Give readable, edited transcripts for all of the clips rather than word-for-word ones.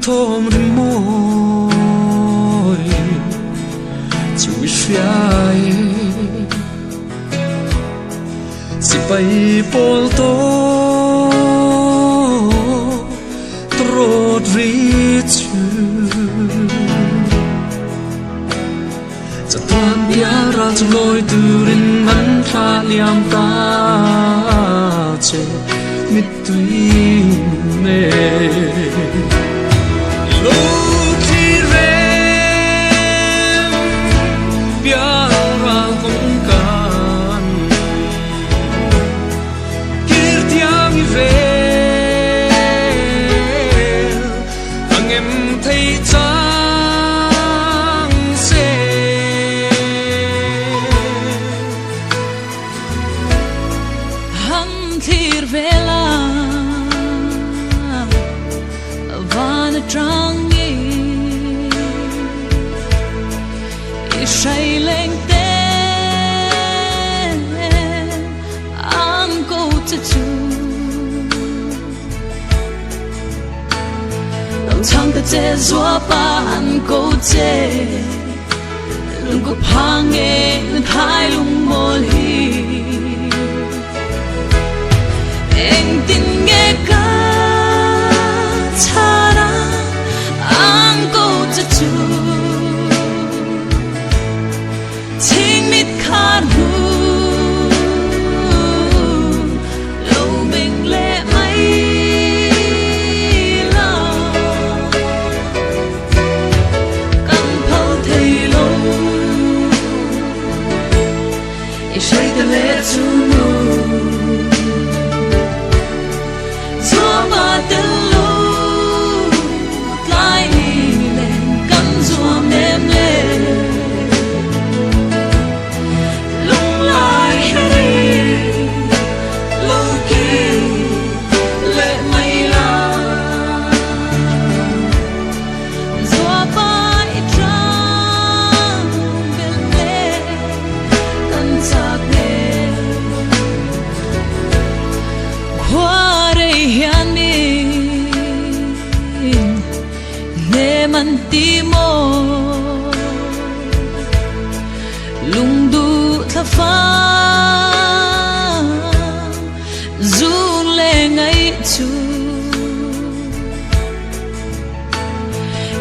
thom ri moi chui fiai si pai pol to trot ri chuจะตามยาราจะลอยตูรินมันทาเลียมตาเจมิดตุยเมลูกที่เรมยาราคงกันกิรติอามิเรอังเอ็มไทยจาVela vana trangi ishai lengte an go to tu long chang ta che zua pa an go che lung ko phange thai lung mol hi anh tin nghe ca chara ang go to chu ting mit khan hu lo bing le mai lo kan phau thei lo e shai de le chu Mantimo lungdu thafa zule ngai chu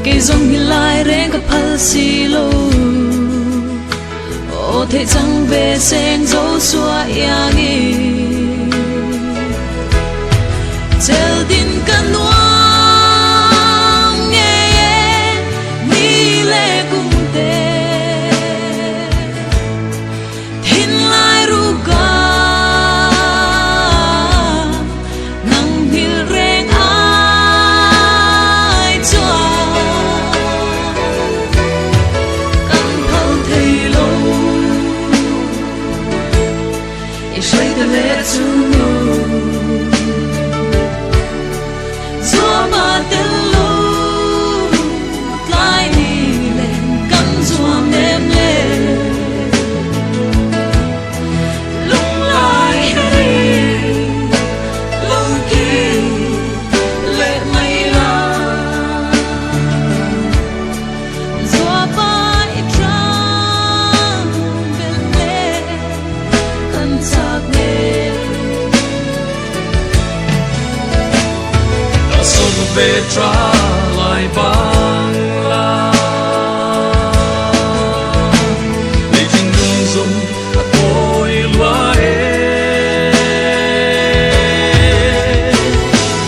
ke zong hilai reng ka phal si lo o the chang ve seng zo sua yangi tel din kanwa Try